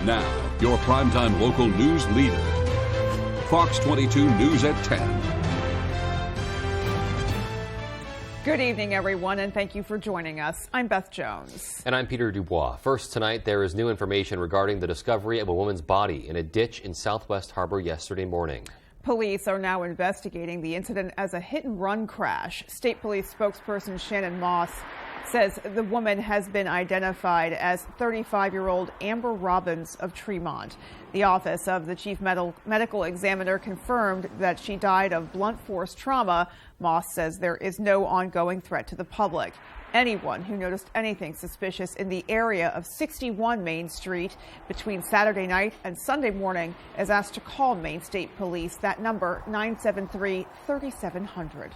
Now, your primetime local news leader. Fox 22 News at 10. Good evening, everyone, and thank you for joining us. I'm Beth Jones. And I'm Peter Dubois. First tonight, there is new information regarding the discovery of a woman's body in a ditch in Southwest Harbor yesterday morning. Police are now investigating the incident as a hit-and-run crash. State Police spokesperson Shannon Moss says the woman has been identified as 35-year-old Amber Robbins of Tremont. The office of the chief medical examiner confirmed that she died of blunt force trauma. Moss says there is no ongoing threat to the public. Anyone who noticed anything suspicious in the area of 61 Main Street between Saturday night and Sunday morning is asked to call Maine State Police. That number, 973-3700.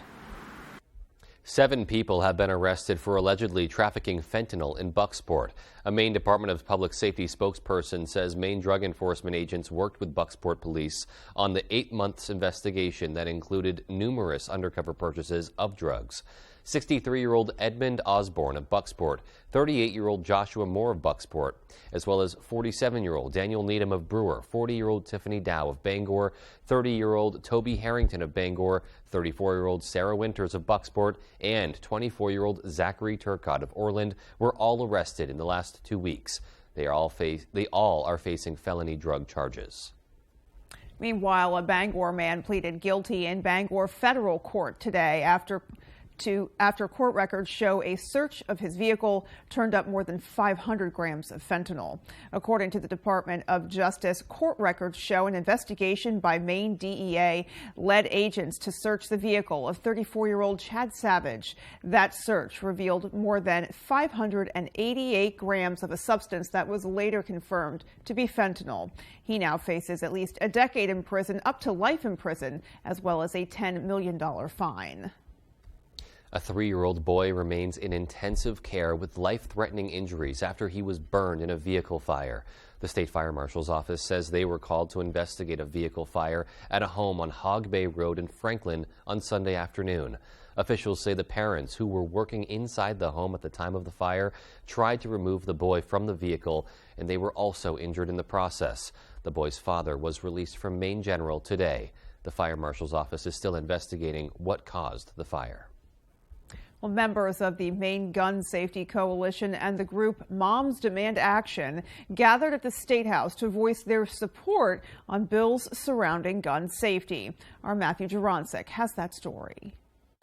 7 people have been arrested for allegedly trafficking fentanyl in Bucksport. A Maine Department of Public Safety spokesperson says Maine drug enforcement agents worked with Bucksport police on the 8-month investigation that included numerous undercover purchases of drugs. 63-year-old Edmund Osborne of Bucksport, 38-year-old Joshua Moore of Bucksport, as well as 47-year-old Daniel Needham of Brewer, 40-year-old Tiffany Dow of Bangor, 30-year-old Toby Harrington of Bangor, 34-year-old Sarah Winters of Bucksport, and 24-year-old Zachary Turcott of Orland were all arrested in the last 2 weeks. They all are facing felony drug charges. Meanwhile, a Bangor man pleaded guilty in Bangor federal court today after court records show a search of his vehicle turned up more than 500 grams of fentanyl. According to the Department of Justice, court records show an investigation by Maine DEA led agents to search the vehicle of 34-year-old Chad Savage. That search revealed more than 588 grams of a substance that was later confirmed to be fentanyl. He now faces at least a decade in prison, up to life in prison, as well as a $10 million fine. A 3-year-old boy remains in intensive care with life-threatening injuries after he was burned in a vehicle fire. The state fire marshal's office says they were called to investigate a vehicle fire at a home on Hog Bay Road in Franklin on Sunday afternoon. Officials say the parents who were working inside the home at the time of the fire tried to remove the boy from the vehicle, and they were also injured in the process. The boy's father was released from Maine General today. The fire marshal's office is still investigating what caused the fire. Well, members of the Maine Gun Safety Coalition and the group Moms Demand Action gathered at the State House to voice their support on bills surrounding gun safety. Our Matthew Jurancic has that story.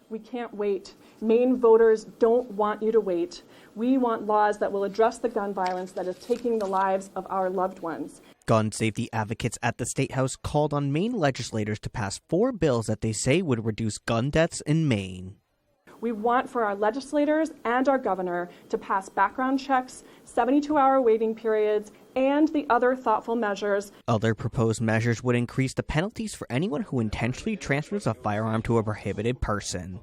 We can't wait. Maine voters don't want you to wait. We want laws that will address the gun violence that is taking the lives of our loved ones. Gun safety advocates at the State House called on Maine legislators to pass 4 bills that they say would reduce gun deaths in Maine. We want for our legislators and our governor to pass background checks, 72-hour waiting periods, and the other thoughtful measures. Other proposed measures would increase the penalties for anyone who intentionally transfers a firearm to a prohibited person.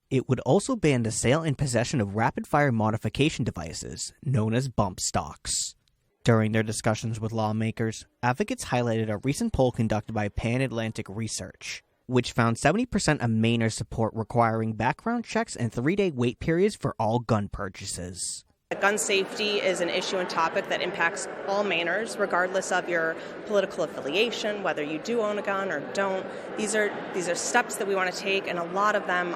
It would also ban the sale and possession of rapid-fire modification devices, known as bump stocks. During their discussions with lawmakers, advocates highlighted a recent poll conducted by Pan Atlantic Research, which found 70% of Mainers support requiring background checks and 3-day wait periods for all gun purchases. Gun safety is an issue and topic that impacts all Mainers, regardless of your political affiliation, whether you do own a gun or don't. These are steps that we want to take, and a lot of them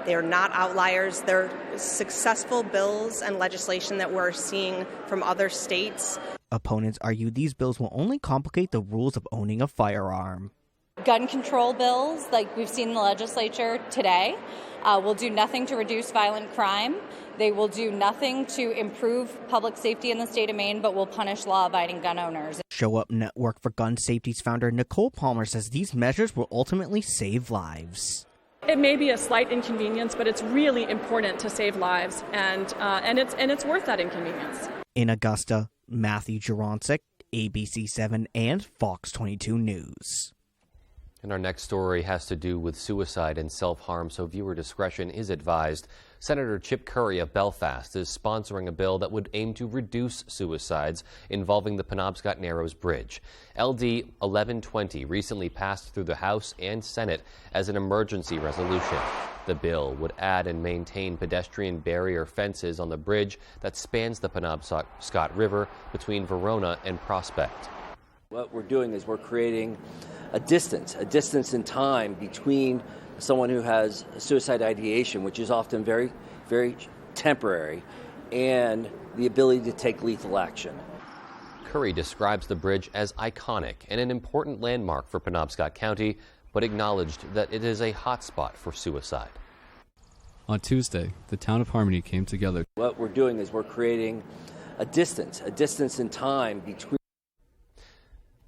they're not outliers. They're successful bills and legislation that we're seeing from other states. Opponents argue these bills will only complicate the rules of owning a firearm. Gun control bills, like we've seen in the legislature today, will do nothing to reduce violent crime. They will do nothing to improve public safety in the state of Maine, but will punish law-abiding gun owners. Show Up Network for Gun Safety's founder Nicole Palmer says these measures will ultimately save lives. It may be a slight inconvenience, but it's really important to save lives, and it's worth that inconvenience. In Augusta, Matthew Jurancic, ABC7 and Fox 22 News. And our next story has to do with suicide and self-harm, so viewer discretion is advised. Senator Chip Curry of Belfast is sponsoring a bill that would aim to reduce suicides involving the Penobscot Narrows Bridge. LD 1120 recently passed through the House and Senate as an emergency resolution. The bill would add and maintain pedestrian barrier fences on the bridge that spans the Penobscot River between Verona and Prospect. What we're doing is we're creating a distance in time between someone who has suicide ideation, which is often very, very temporary, and the ability to take lethal action. Curry describes the bridge as iconic and an important landmark for Penobscot County, but acknowledged that it is a hotspot for suicide. On Tuesday, the town of Harmony came together. What we're doing is we're creating a distance in time between.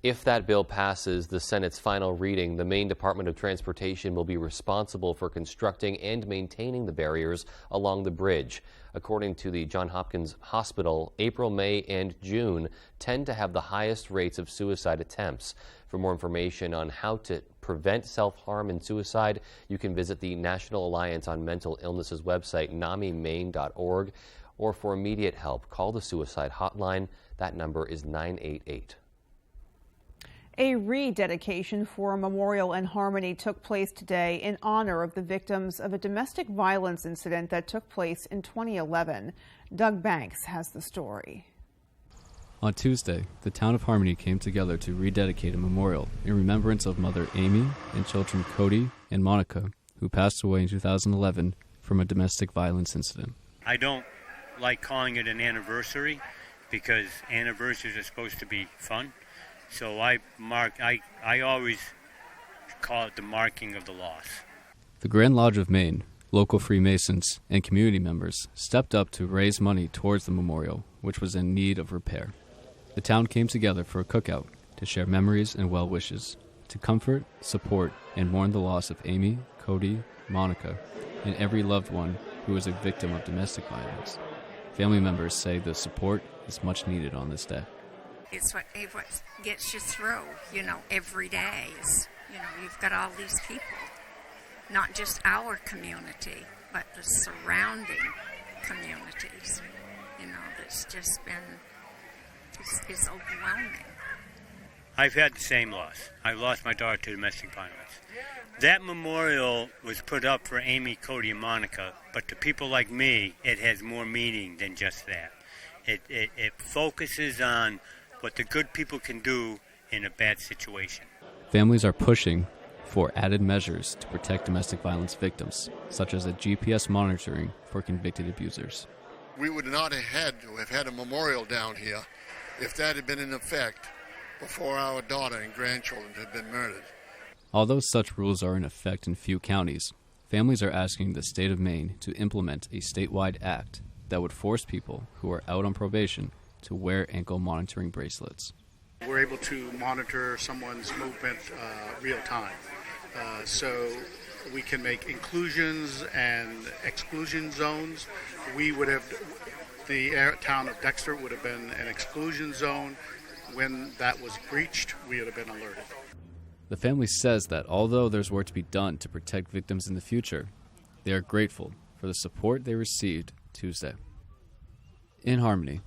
If that bill passes the Senate's final reading, the Maine Department of Transportation will be responsible for constructing and maintaining the barriers along the bridge. According to the Johns Hopkins Hospital, April, May, and June tend to have the highest rates of suicide attempts. For more information on how to prevent self-harm and suicide, you can visit the National Alliance on Mental Illness's website, namimaine.org, or for immediate help, call the suicide hotline. That number is 988. A rededication for a memorial in Harmony took place today in honor of the victims of a domestic violence incident that took place in 2011. Doug Banks has the story. On Tuesday, the town of Harmony came together to rededicate a memorial in remembrance of Mother Amy and children Cody and Monica, who passed away in 2011 from a domestic violence incident. I don't like calling it an anniversary because anniversaries are supposed to be fun. So I always call it the marking of the loss. The Grand Lodge of Maine, local Freemasons, and community members stepped up to raise money towards the memorial, which was in need of repair. The town came together for a cookout to share memories and well wishes, to comfort, support, and mourn the loss of Amy, Cody, Monica, and every loved one who was a victim of domestic violence. Family members say the support is much needed on this day. It's what gets you through, every day. You've got all these people, not just our community, but the surrounding communities, that's just been, it's overwhelming. I've had the same loss. I lost my daughter to domestic violence. That memorial was put up for Amy, Cody, and Monica, but to people like me, it has more meaning than just that. It focuses on what the good people can do in a bad situation. Families are pushing for added measures to protect domestic violence victims, such as a GPS monitoring for convicted abusers. We would not have had a memorial down here if that had been in effect before our daughter and grandchildren had been murdered. Although such rules are in effect in few counties, families are asking the state of Maine to implement a statewide act that would force people who are out on probation to wear ankle monitoring bracelets. We're able to monitor someone's movement real time. So we can make inclusions and exclusion zones. The town of Dexter would have been an exclusion zone. When that was breached, we would have been alerted. The family says that although there's work to be done to protect victims in the future, they are grateful for the support they received Tuesday. In Harmony,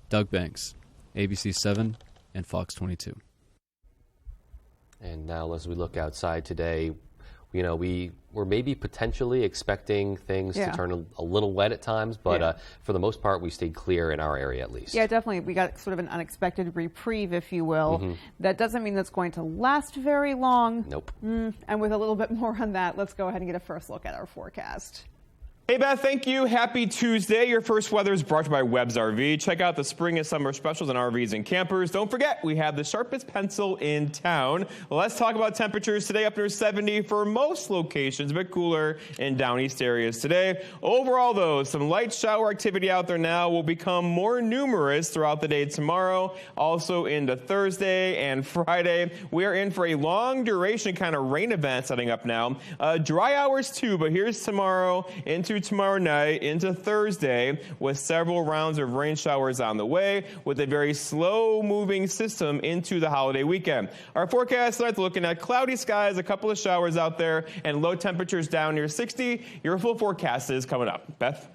Doug Banks, ABC 7 and Fox 22. And now as we look outside today, we were maybe potentially expecting things to turn a little wet at times, but for the most part, we stayed clear in our area at least. Yeah, definitely. We got sort of an unexpected reprieve, if you will. That doesn't mean that's going to last very long. Nope. And with a little bit more on that, let's go ahead and get a first look at our forecast. Hey, Beth, thank you. Happy Tuesday. Your first weather is brought to you by Webb's RV. Check out the spring and summer specials on RVs and campers. Don't forget, we have the sharpest pencil in town. Let's talk about temperatures today, up near 70 for most locations, a bit cooler in down east areas today. Overall, though, some light shower activity out there now will become more numerous throughout the day tomorrow, also into Thursday and Friday. We are in for a long duration kind of rain event setting up now. Dry hours too, but here's tomorrow into tomorrow night into Thursday, with several rounds of rain showers on the way, with a very slow-moving system into the holiday weekend. Our forecast tonight, looking at cloudy skies, a couple of showers out there, and low temperatures down near 60. Your full forecast is coming up. Beth?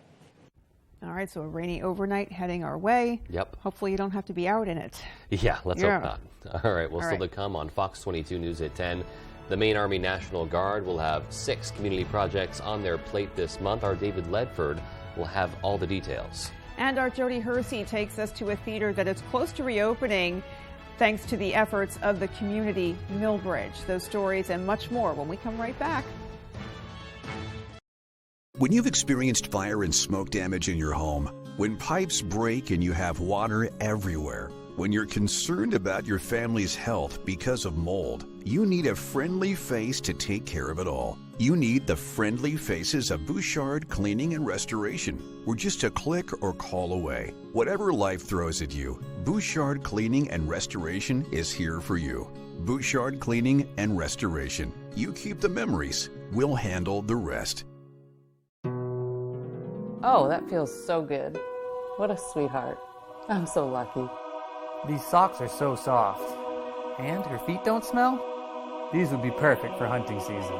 All right, so a rainy overnight heading our way. Yep. Hopefully you don't have to be out in it. Yeah, let's hope not. All right, well, All still right. to come on Fox 22 News at 10. The Maine Army National Guard will have 6 community projects on their plate this month. Our David Ledford will have all the details. And our Jody Hersey takes us to a theater that is close to reopening thanks to the efforts of the community Millbridge. Those stories and much more when we come right back. When you've experienced fire and smoke damage in your home, when pipes break and you have water everywhere, when you're concerned about your family's health because of mold, you need a friendly face to take care of it all. You need the friendly faces of Bouchard Cleaning and Restoration. We're just a click or call away. Whatever life throws at you, Bouchard Cleaning and Restoration is here for you. Bouchard Cleaning and Restoration. You keep the memories. We'll handle the rest. Oh, that feels so good. What a sweetheart. I'm so lucky. These socks are so soft. And her feet don't smell? These would be perfect for hunting season.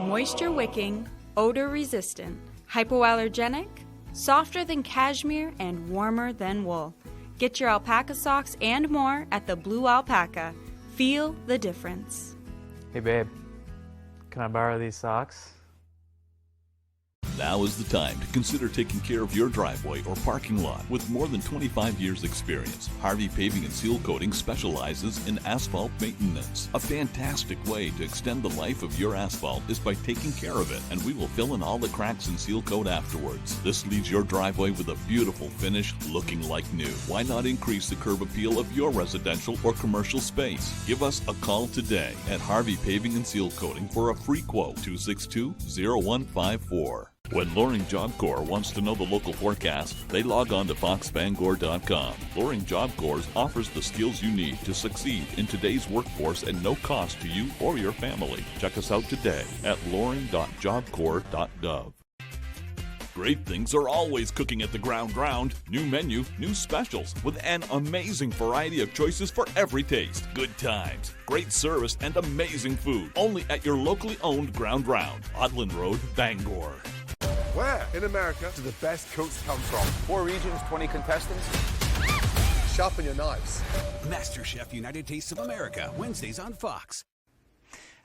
Moisture wicking, odor resistant, hypoallergenic, softer than cashmere, and warmer than wool. Get your alpaca socks and more at the Blue Alpaca. Feel the difference. Hey babe, can I borrow these socks? Now is the time to consider taking care of your driveway or parking lot. With more than 25 years experience, Harvey Paving and Seal Coating specializes in asphalt maintenance. A fantastic way to extend the life of your asphalt is by taking care of it, and we will fill in all the cracks and seal coat afterwards. This leaves your driveway with a beautiful finish looking like new. Why not increase the curb appeal of your residential or commercial space? Give us a call today at Harvey Paving and Seal Coating for a free quote, 262-0154. When Loring Job Corps wants to know the local forecast, they log on to foxbangor.com. Loring Job Corps offers the skills you need to succeed in today's workforce at no cost to you or your family. Check us out today at loring.jobcorps.gov. Great things are always cooking at the Ground. New menu, new specials, with an amazing variety of choices for every taste. Good times, great service, and amazing food. Only at your locally owned Ground, Odland Road, Bangor. Where in America do the best cooks come from? 4 regions, 20 contestants. Sharpen your knives. MasterChef United Tastes of America, Wednesdays on Fox.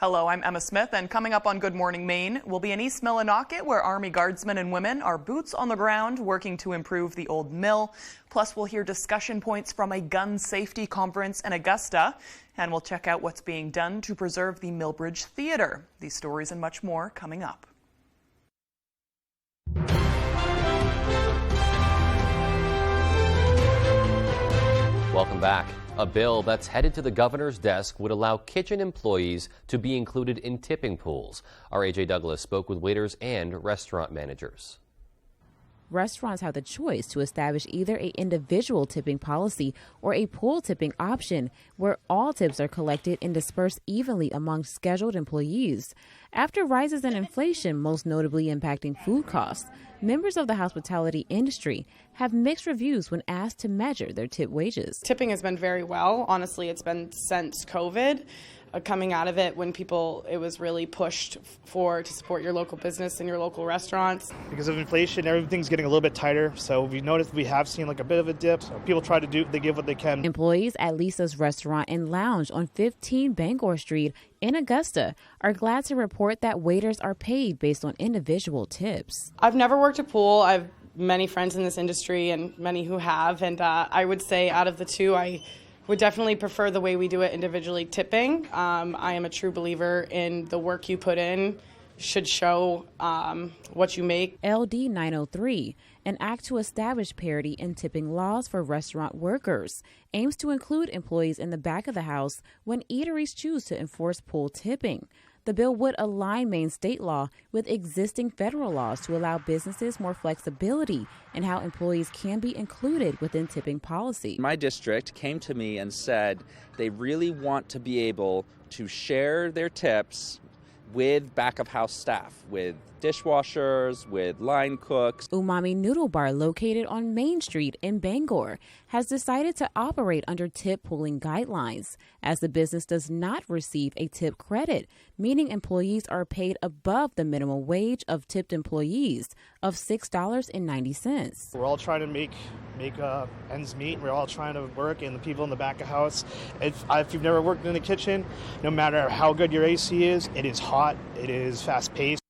Hello, I'm Emma Smith, and coming up on Good Morning Maine, we'll be in East Millinocket, where Army Guardsmen and women are boots on the ground working to improve the old mill. Plus, we'll hear discussion points from a gun safety conference in Augusta, and we'll check out what's being done to preserve the Millbridge Theater. These stories and much more coming up. Welcome back. A bill that's headed to the governor's desk would allow kitchen employees to be included in tipping pools. Our AJ Douglas spoke with waiters and restaurant managers. Restaurants have the choice to establish either an individual tipping policy or a pool tipping option where all tips are collected and dispersed evenly among scheduled employees. After rises in inflation, most notably impacting food costs, members of the hospitality industry have mixed reviews when asked to measure their tip wages. Tipping has been very well. Honestly, it's been since COVID. Coming out of it, when it was really pushed to support your local business and your local restaurants. Because of inflation, everything's getting a little bit tighter. So we noticed we have seen like a bit of a dip. So people they give what they can. Employees at Lisa's Restaurant and Lounge on 15 Bangor Street in Augusta are glad to report that waiters are paid based on individual tips. I've never worked a pool. I've many friends in this industry and many who have. And I would say out of the two, I would definitely prefer the way we do it individually tipping. I am a true believer in the work you put in should show what you make. LD 903, an act to establish parity in tipping laws for restaurant workers, aims to include employees in the back of the house when eateries choose to enforce pool tipping. The bill would align Maine state law with existing federal laws to allow businesses more flexibility in how employees can be included within tipping policy. My district came to me and said they really want to be able to share their tips with back of house staff, with dishwashers, with line cooks. Umami Noodle Bar, located on Main Street in Bangor, has decided to operate under tip pooling guidelines, as the business does not receive a tip credit, meaning employees are paid above the minimum wage of tipped employees of $6.90. We're all trying to make ends meet. We're all trying to work, and the people in the back of house, if you've never worked in the kitchen, no matter how good your AC is, it is hot, it is fast-paced.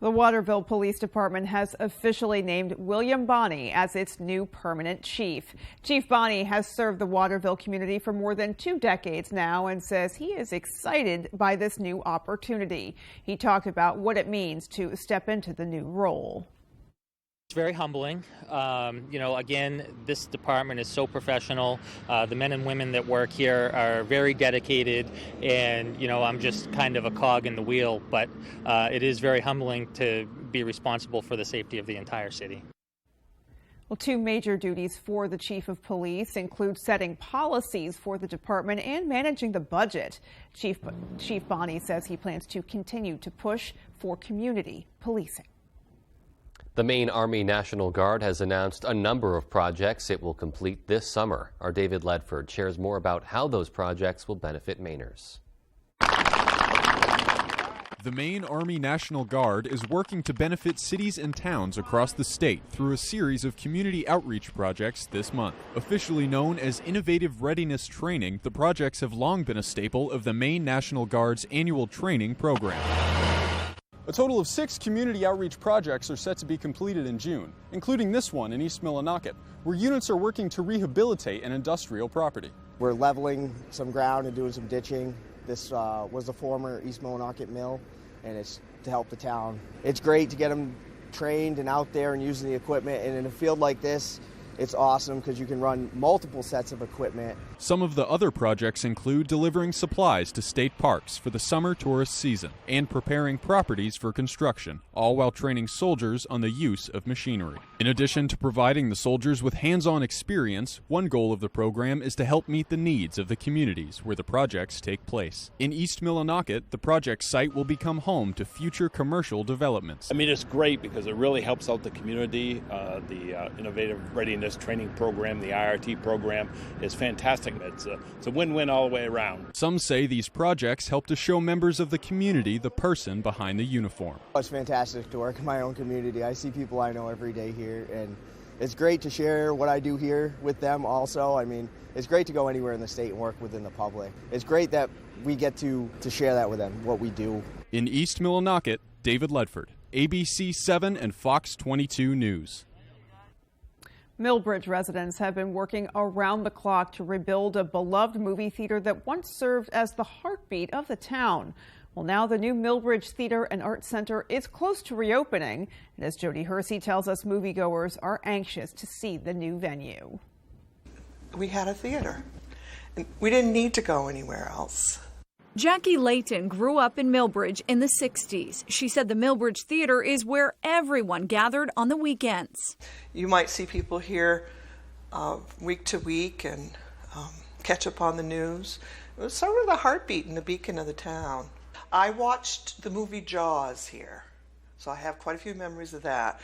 The Waterville Police Department has officially named William Bonney as its new permanent chief. Chief Bonney has served the Waterville community for more than 2 decades now and says he is excited by this new opportunity. He talked about what it means to step into the new role. It's very humbling. Again, this department is so professional. The men and women that work here are very dedicated, and, I'm just kind of a cog in the wheel, but it is very humbling to be responsible for the safety of the entire city. Well, 2 major duties for the chief of police include setting policies for the department and managing the budget. Chief Bonney says he plans to continue to push for community policing. The Maine Army National Guard has announced a number of projects it will complete this summer. Our David Ledford shares more about how those projects will benefit Mainers. The Maine Army National Guard is working to benefit cities and towns across the state through a series of community outreach projects this month. Officially known as Innovative Readiness Training, the projects have long been a staple of the Maine National Guard's annual training program. A total of 6 community outreach projects are set to be completed in June, including this one in East Millinocket, where units are working to rehabilitate an industrial property. We're leveling some ground and doing some ditching. This was the former East Millinocket mill, and it's to help the town. It's great to get them trained and out there and using the equipment, and in a field like this, it's awesome because you can run multiple sets of equipment. Some of the other projects include delivering supplies to state parks for the summer tourist season and preparing properties for construction, all while training soldiers on the use of machinery. In addition to providing the soldiers with hands-on experience, one goal of the program is to help meet the needs of the communities where the projects take place. In East Millinocket, the project site will become home to future commercial developments. It's great because it really helps out the community. The Innovative Readiness Training Program, the IRT program, is fantastic. It's a win-win all the way around. Some say these projects help to show members of the community the person behind the uniform. It's fantastic to work in my own community. I see people I know every day here, and it's great to share what I do here with them also. It's great to go anywhere in the state and work within the public. It's great that we get to share that with them, what we do. In East Millinocket, David Ledford, ABC 7 and Fox 22 News. Millbridge residents have been working around the clock to rebuild a beloved movie theater that once served as the heartbeat of the town. Well, now the new Millbridge Theater and Art Center is close to reopening. And as Jody Hersey tells us, moviegoers are anxious to see the new venue. We had a theater. We didn't need to go anywhere else. Jackie Layton grew up in Millbridge in the 60s. She said the Millbridge Theater is where everyone gathered on the weekends. You might see people here week to week and catch up on the news. It was sort of the heartbeat and the beacon of the town. I watched the movie Jaws here, so I have quite a few memories of that.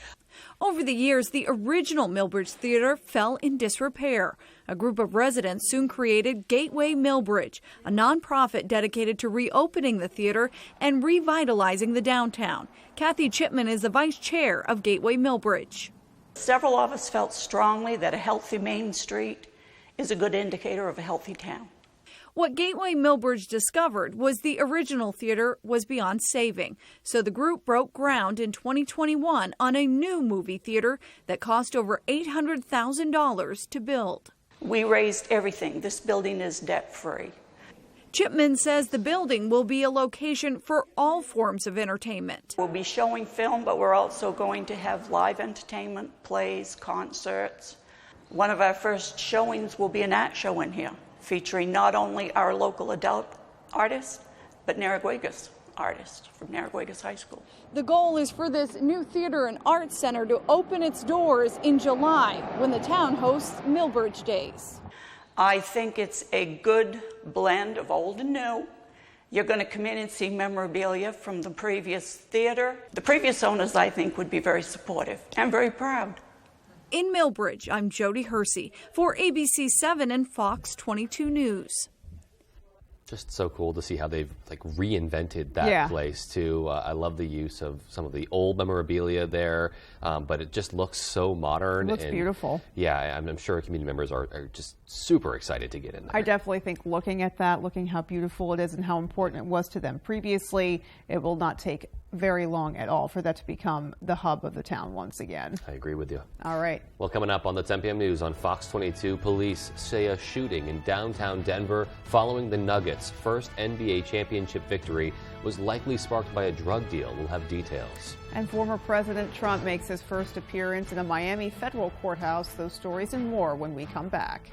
Over the years, the original Millbridge Theater fell in disrepair. A group of residents soon created Gateway Millbridge, a nonprofit dedicated to reopening the theater and revitalizing the downtown. Kathy Chipman is the vice chair of Gateway Millbridge. Several of us felt strongly that a healthy Main Street is a good indicator of a healthy town. What Gateway Millbridge discovered was the original theater was beyond saving. So the group broke ground in 2021 on a new movie theater that cost over $800,000 to build. We raised everything. This building is debt-free. Chipman says the building will be a location for all forms of entertainment. We'll be showing film, but we're also going to have live entertainment, plays, concerts. One of our first showings will be an art show in here, featuring not only our local adult artists, but Narraguagas artists from Narraguagas High School. The goal is for this new theater and art center to open its doors in July when the town hosts Millbridge Days. I think it's a good blend of old and new. You're going to come in and see memorabilia from the previous theater. The previous owners, I think, would be very supportive and very proud. In Millbridge, I'm Jody Hersey for ABC 7 and Fox 22 News. Just so cool to see how they've reinvented that place too. I love the use of some of the old memorabilia there, but it just looks so modern. It looks beautiful. Yeah, I'm sure community members are just super excited to get in there. I definitely think looking at that, looking how beautiful it is and how important it was to them previously, it will not take very long at all for that to become the hub of the town once again. I agree with you. All right. Well, coming up on the 10 p.m. news on Fox 22, police say a shooting in downtown Denver following the Nuggets' first NBA championship victory was likely sparked by a drug deal. We'll have details. And former President Trump makes his first appearance in a Miami federal courthouse. Those stories and more when we come back.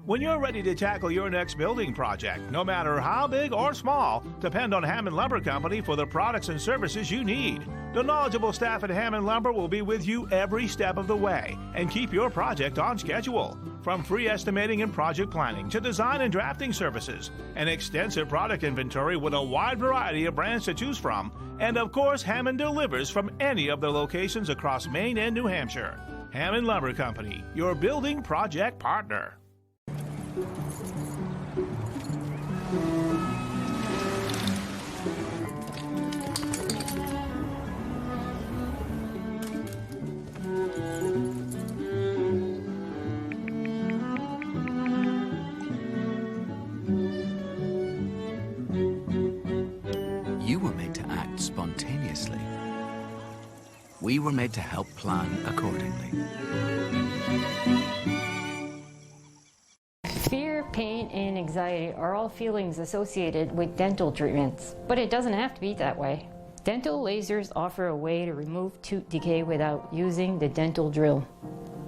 When you're ready to tackle your next building project, no matter how big or small, depend on Hammond Lumber Company for the products and services you need. The knowledgeable staff at Hammond Lumber will be with you every step of the way and keep your project on schedule. From free estimating and project planning to design and drafting services, an extensive product inventory with a wide variety of brands to choose from, and of course, Hammond delivers from any of their locations across Maine and New Hampshire. Hammond Lumber Company, your building project partner. You were made to act spontaneously. We were made to help plan accordingly. Fear, pain, and anxiety are all feelings associated with dental treatments, but it doesn't have to be that way. Dental lasers offer a way to remove tooth decay without using the dental drill.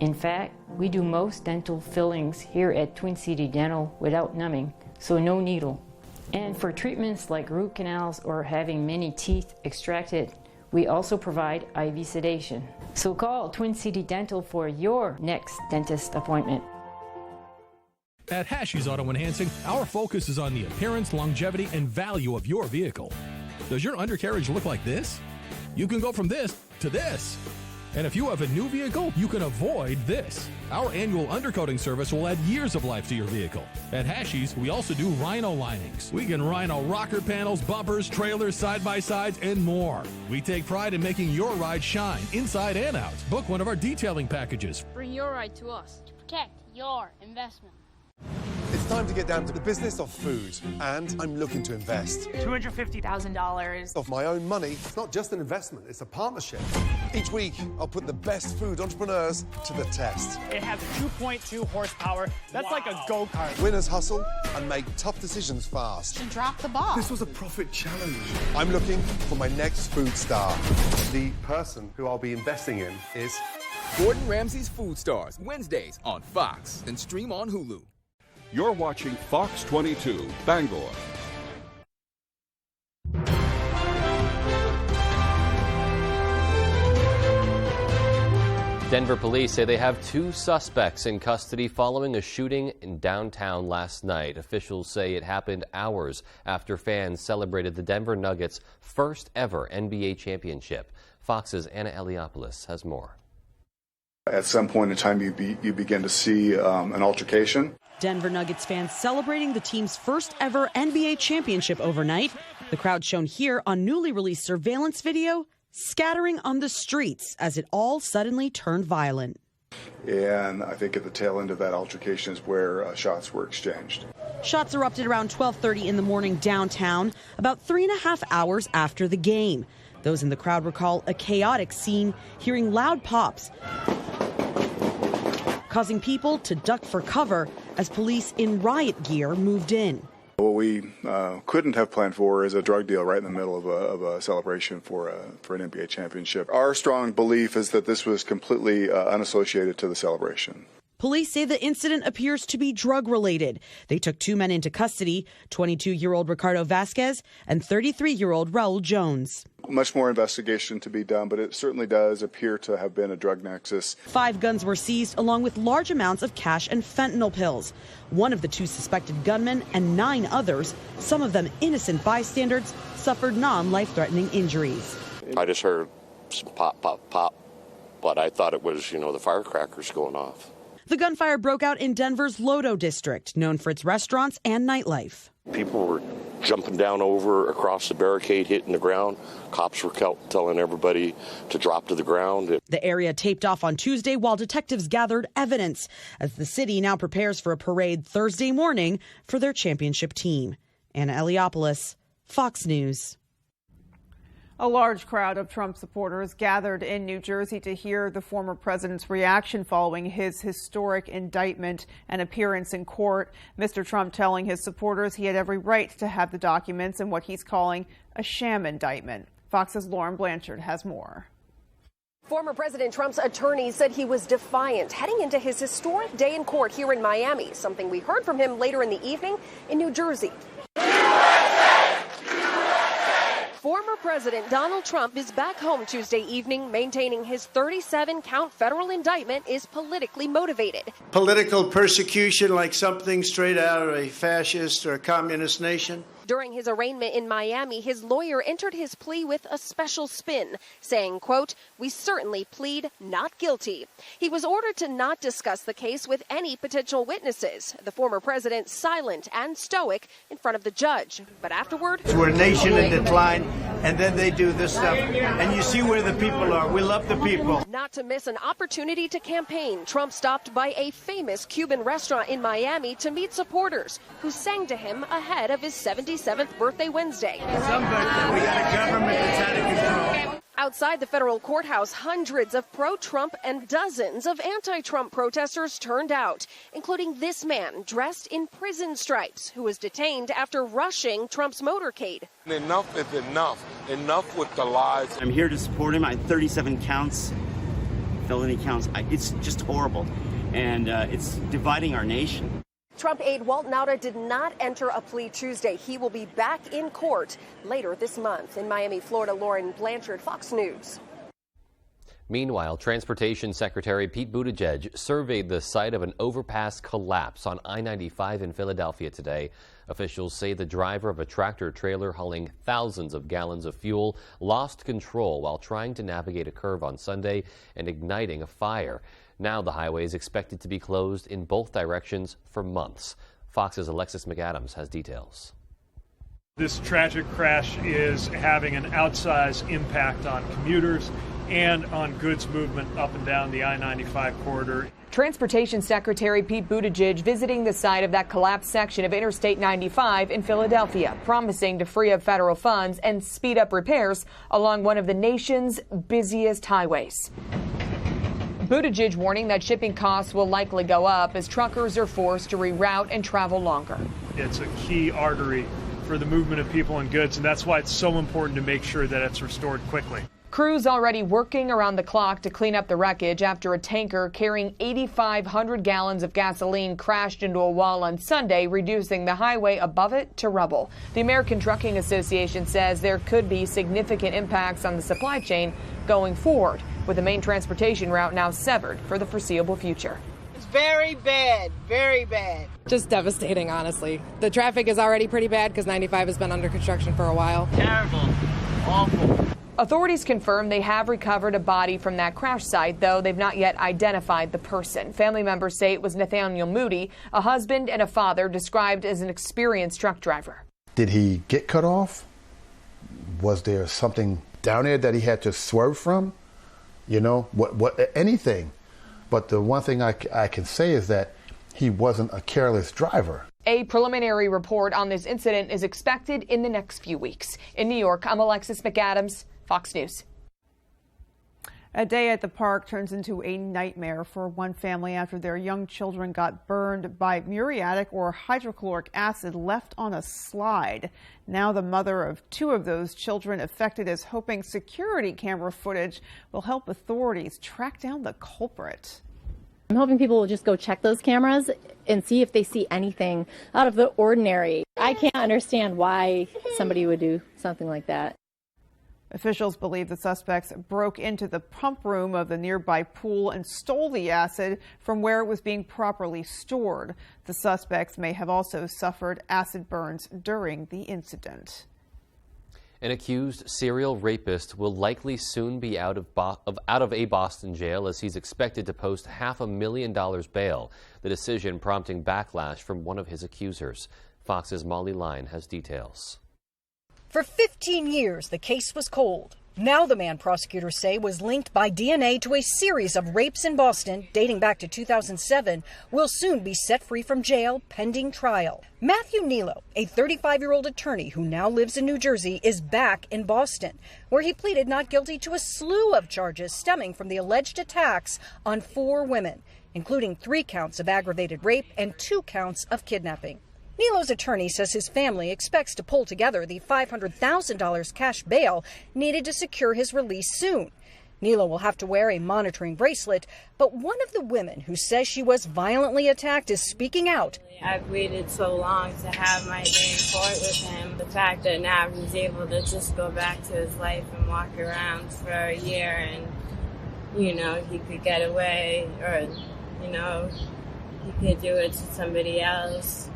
In fact, we do most dental fillings here at Twin City Dental without numbing, so no needle. And for treatments like root canals or having many teeth extracted, we also provide IV sedation. So call Twin City Dental for your next dentist appointment. At Hashi's Auto Enhancing, our focus is on the appearance, longevity, and value of your vehicle. Does your undercarriage look like this? You can go from this to this. And if you have a new vehicle, you can avoid this. Our annual undercoating service will add years of life to your vehicle. At Hashi's, we also do rhino linings. We can rhino rocker panels, bumpers, trailers, side-by-sides, and more. We take pride in making your ride shine inside and out. Book one of our detailing packages. Bring your ride to us to protect your investment. It's time to get down to the business of food, and I'm looking to invest. $250,000. Of my own money. It's not just an investment, it's a partnership. Each week, I'll put the best food entrepreneurs to the test. It has 2.2 horsepower. That's like a go-kart. Winners hustle and make tough decisions fast. And drop the ball. This was a profit challenge. I'm looking for my next food star. The person who I'll be investing in is Gordon Ramsay's Food Stars, Wednesdays on Fox and stream on Hulu. You're watching Fox 22, Bangor. Denver police say they have 2 suspects in custody following a shooting in downtown last night. Officials say it happened hours after fans celebrated the Denver Nuggets' first ever NBA championship. Fox's Anna Eliopoulos has more. At some point in time, you begin to see an altercation. Denver Nuggets fans celebrating the team's first ever NBA championship overnight. The crowd shown here on newly released surveillance video scattering on the streets as it all suddenly turned violent. And I think at the tail end of that altercation is where shots were exchanged. Shots erupted around 12:30 in the morning downtown, about 3.5 hours after the game. Those in the crowd recall a chaotic scene, hearing loud pops, causing people to duck for cover as police in riot gear moved in. What we couldn't have planned for is a drug deal right in the middle of a celebration for an NBA championship. Our strong belief is that this was completely unassociated to the celebration. Police say the incident appears to be drug-related. They took 2 men into custody, 22-year-old Ricardo Vasquez and 33-year-old Raul Jones. Much more investigation to be done, but it certainly does appear to have been a drug nexus. 5 guns were seized, along with large amounts of cash and fentanyl pills. One of the 2 suspected gunmen and 9 others, some of them innocent bystanders, suffered non-life-threatening injuries. I just heard some pop, pop, pop, but I thought it was, the firecrackers going off. The gunfire broke out in Denver's Lodo district, known for its restaurants and nightlife. People were jumping down across the barricade, hitting the ground. Cops were telling everybody to drop to the ground. The area taped off on Tuesday while detectives gathered evidence, as the city now prepares for a parade Thursday morning for their championship team. Anna Eliopoulos, Fox News. A large crowd of Trump supporters gathered in New Jersey to hear the former president's reaction following his historic indictment and appearance in court. Mr. Trump telling his supporters he had every right to have the documents in what he's calling a sham indictment. Fox's Lauren Blanchard has more. Former President Trump's attorney said he was defiant heading into his historic day in court here in Miami, something we heard from him later in the evening in New Jersey. Former President Donald Trump is back home Tuesday evening, maintaining his 37-count federal indictment is politically motivated. Political persecution like something straight out of a fascist or a communist nation. During his arraignment in Miami, his lawyer entered his plea with a special spin, saying, quote, "We certainly plead not guilty." He was ordered to not discuss the case with any potential witnesses. The former president silent and stoic in front of the judge. But afterward, we're a nation in decline, and then they do this stuff. And you see where the people are. We love the people. Not to miss an opportunity to campaign, Trump stopped by a famous Cuban restaurant in Miami to meet supporters who sang to him ahead of his 77th birthday Wednesday. We got a government that's out of control. Outside the federal courthouse, hundreds of pro-Trump and dozens of anti-Trump protesters turned out, including this man dressed in prison stripes who was detained after rushing Trump's motorcade. Enough is enough. Enough with the lies. I'm here to support him. I had 37 counts, felony counts. It's just horrible, and it's dividing our nation. Trump aide Walt Nauta did not enter a plea Tuesday. He will be back in court later this month. In Miami, Florida, Lauren Blanchard, Fox News. Meanwhile, Transportation Secretary Pete Buttigieg surveyed the site of an overpass collapse on I-95 in Philadelphia today. Officials say the driver of a tractor-trailer hauling thousands of gallons of fuel lost control while trying to navigate a curve on Sunday and igniting a fire. Now the highway is expected to be closed in both directions for months. Fox's Alexis McAdams has details. This tragic crash is having an outsized impact on commuters and on goods movement up and down the I-95 corridor. Transportation Secretary Pete Buttigieg visiting the site of that collapsed section of Interstate 95 in Philadelphia, promising to free up federal funds and speed up repairs along one of the nation's busiest highways. Buttigieg warning that shipping costs will likely go up as truckers are forced to reroute and travel longer. It's a key artery for the movement of people and goods, and that's why it's so important to make sure that it's restored quickly. Crews already working around the clock to clean up the wreckage after a tanker carrying 8,500 gallons of gasoline crashed into a wall on Sunday, reducing the highway above it to rubble. The American Trucking Association says there could be significant impacts on the supply chain going forward, with the main transportation route now severed for the foreseeable future. It's very bad, very bad. Just devastating, honestly. The traffic is already pretty bad because 95 has been under construction for a while. Terrible, awful. Authorities confirm they have recovered a body from that crash site, though they've not yet identified the person. Family members say it was Nathaniel Moody, a husband and a father described as an experienced truck driver. Did he get cut off? Was there something down there that he had to swerve from? You know, anything. But the one thing I can say is that he wasn't a careless driver. A preliminary report on this incident is expected in the next few weeks. In New York, I'm Alexis McAdams, Fox News. A day at the park turns into a nightmare for one family after their young children got burned by muriatic or hydrochloric acid left on a slide. Now the mother of 2 of those children affected is hoping security camera footage will help authorities track down the culprit. I'm hoping people will just go check those cameras and see if they see anything out of the ordinary. I can't understand why somebody would do something like that. Officials believe the suspects broke into the pump room of the nearby pool and stole the acid from where it was being properly stored. The suspects may have also suffered acid burns during the incident. An accused serial rapist will likely soon be out of a Boston jail as he's expected to post $500,000 bail, the decision prompting backlash from one of his accusers. Fox's Molly Line has details. For 15 years, the case was cold. Now the man prosecutors say was linked by DNA to a series of rapes in Boston dating back to 2007 will soon be set free from jail pending trial. Matthew Nilo, a 35-year-old attorney who now lives in New Jersey, is back in Boston, where he pleaded not guilty to a slew of charges stemming from the alleged attacks on 4 women, including 3 counts of aggravated rape and 2 counts of kidnapping. Nilo's attorney says his family expects to pull together the $500,000 cash bail needed to secure his release soon. Nilo will have to wear a monitoring bracelet, but one of the women who says she was violently attacked is speaking out. I've waited so long to have my day in court with him. The fact that now he's able to just go back to his life and walk around for a year and, he could get away or, he could do it to somebody else.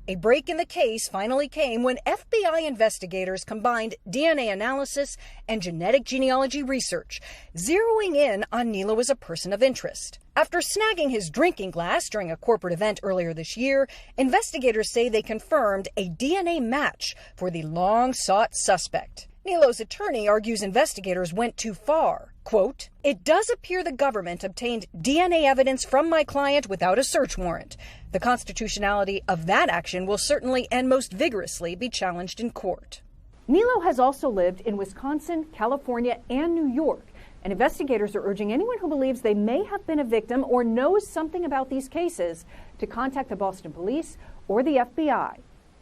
A break in the case finally came when FBI investigators combined DNA analysis and genetic genealogy research, zeroing in on Nilo as a person of interest. After snagging his drinking glass during a corporate event earlier this year, investigators say they confirmed a DNA match for the long-sought suspect. Nilo's attorney argues investigators went too far. Quote, "It does appear the government obtained DNA evidence from my client without a search warrant. The constitutionality of that action will certainly and most vigorously be challenged in court." Nilo has also lived in Wisconsin, California, and New York, and investigators are urging anyone who believes they may have been a victim or knows something about these cases to contact the Boston Police or the FBI.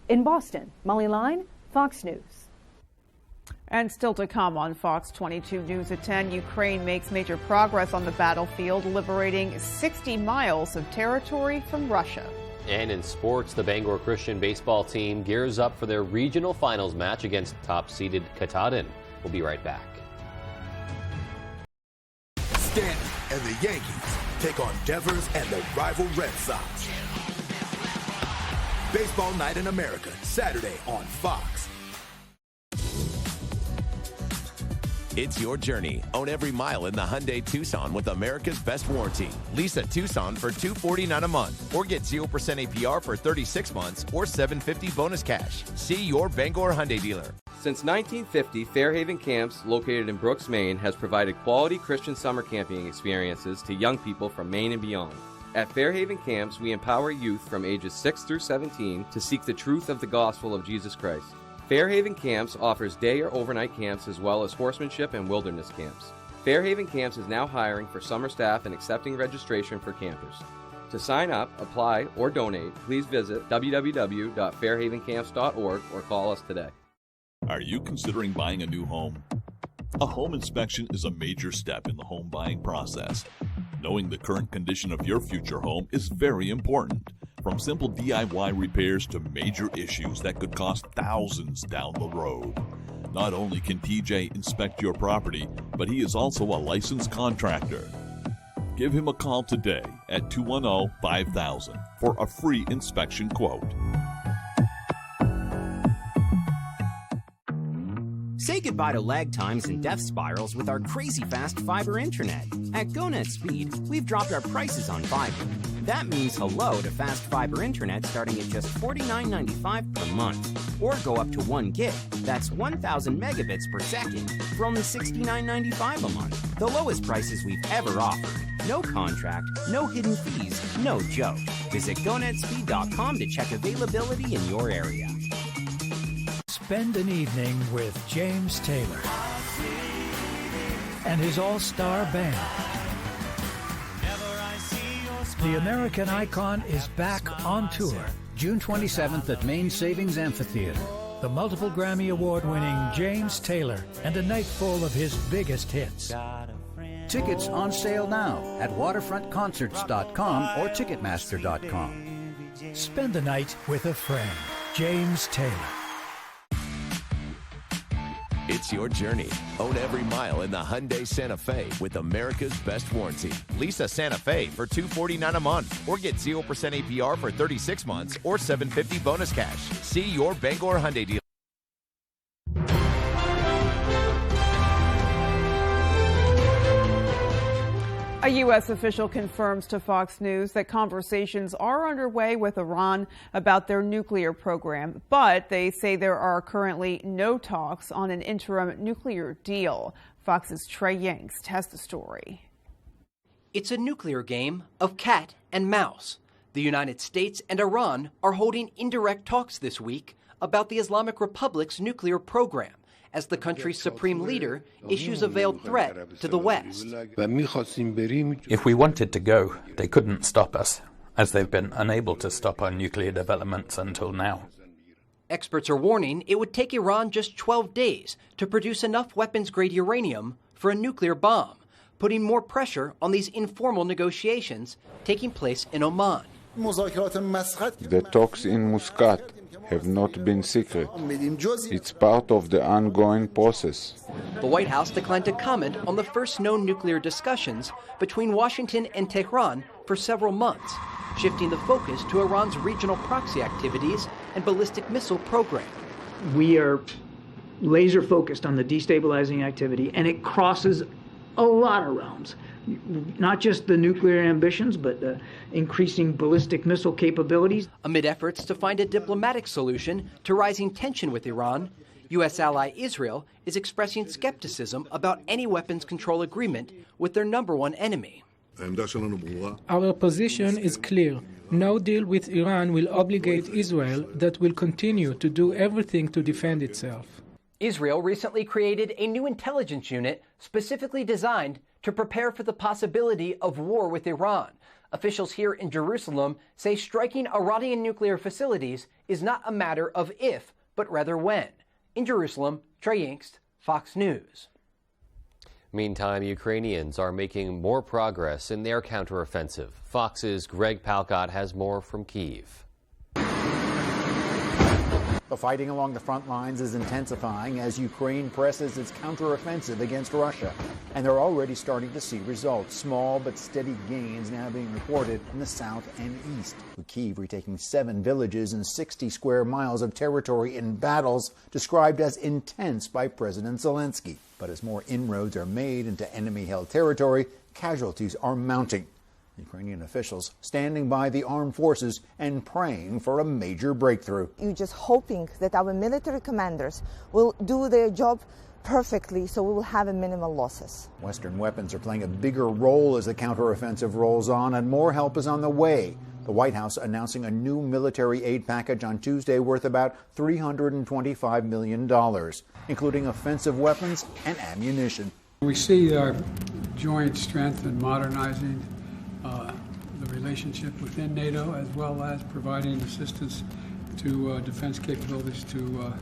In Boston, Molly Line, Fox News. And still to come on Fox 22 News at 10, Ukraine makes major progress on the battlefield, liberating 60 miles of territory from Russia. And in sports, the Bangor Christian baseball team gears up for their regional finals match against top-seeded Katahdin. We'll be right back. Stanton and the Yankees take on Devers and the rival Red Sox. Baseball Night in America, Saturday on Fox. It's your journey. Own every mile in the Hyundai Tucson with America's best warranty. Lease a Tucson for $249 a month or get 0% APR for 36 months or $750 bonus cash. See your Bangor Hyundai dealer. Since 1950, Fairhaven Camps, located in Brooks, Maine, has provided quality Christian summer camping experiences to young people from Maine and beyond. At Fairhaven Camps, we empower youth from ages 6 through 17 to seek the truth of the gospel of Jesus Christ. Fairhaven Camps offers day or overnight camps as well as horsemanship and wilderness camps. Fairhaven Camps is now hiring for summer staff and accepting registration for campers. To sign up, apply, or donate, please visit www.fairhavencamps.org or call us today. Are you considering buying a new home? A home inspection is a major step in the home buying process. Knowing the current condition of your future home is very important. From simple DIY repairs to major issues that could cost thousands down the road. Not only can TJ inspect your property, but he is also a licensed contractor. Give him a call today at 210-5000 for a free inspection quote. Say goodbye to lag times and death spirals with our crazy fast fiber internet. At GoNet Speed, we've dropped our prices on fiber. That means hello to fast fiber internet starting at just $49.95 per month. Or go up to 1 gig, that's 1,000 megabits per second, for only $69.95 a month. The lowest prices we've ever offered. No contract, no hidden fees, no joke. Visit GoNetspeed.com to check availability in your area. Spend an evening with James Taylor and his all-star band. The American icon is back on tour, June 27th at Maine Savings Amphitheater. The multiple Grammy Award-winning James Taylor and a night full of his biggest hits. Tickets on sale now at waterfrontconcerts.com or ticketmaster.com. Spend the night with a friend. James Taylor. It's your journey. Own every mile in the Hyundai Santa Fe with America's best warranty. Lease a Santa Fe for $249 a month or get 0% APR for 36 months or $750 bonus cash. See your Bangor Hyundai dealer. A U.S. official confirms to Fox News that conversations are underway with Iran about their nuclear program, but they say there are currently no talks on an interim nuclear deal. Fox's Trey Yanks has the story. It's a nuclear game of cat and mouse. The United States and Iran are holding indirect talks this week about the Islamic Republic's nuclear program, as the country's supreme leader issues a veiled threat to the West. If we wanted to go, they couldn't stop us, as they've been unable to stop our nuclear developments until now. Experts are warning it would take Iran just 12 days to produce enough weapons-grade uranium for a nuclear bomb, putting more pressure on these informal negotiations taking place in Oman. The talks in Muscat have not been secret. It's part of the ongoing process. The White House declined to comment on the first known nuclear discussions between Washington and Tehran for several months, shifting the focus to Iran's regional proxy activities and ballistic missile program. We are laser focused on the destabilizing activity, and it crosses a lot of realms. Not just the nuclear ambitions, but the increasing ballistic missile capabilities. Amid efforts to find a diplomatic solution to rising tension with Iran, U.S. ally Israel is expressing skepticism about any weapons control agreement with their number one enemy. Our position is clear. No deal with Iran will obligate Israel that will continue to do everything to defend itself. Israel recently created a new intelligence unit specifically designed to prepare for the possibility of war with Iran. Officials here in Jerusalem say striking Iranian nuclear facilities is not a matter of if, but rather when. In Jerusalem, Trey Yanks, Fox News. Meantime, Ukrainians are making more progress in their counteroffensive. Fox's Greg Palkot has more from Kyiv. The fighting along the front lines is intensifying as Ukraine presses its counteroffensive against Russia. And they're already starting to see results. Small but steady gains now being reported in the south and east. With Kyiv retaking 7 villages and 60 square miles of territory in battles described as intense by President Zelensky. But as more inroads are made into enemy-held territory, casualties are mounting. Ukrainian officials standing by the armed forces and praying for a major breakthrough. You're just hoping that our military commanders will do their job perfectly so we will have a minimal losses. Western weapons are playing a bigger role as the counteroffensive rolls on, and more help is on the way. The White House announcing a new military aid package on Tuesday worth about $325 million, including offensive weapons and ammunition. We see our joint strength in modernizing the relationship within NATO, as well as providing assistance to defense capabilities to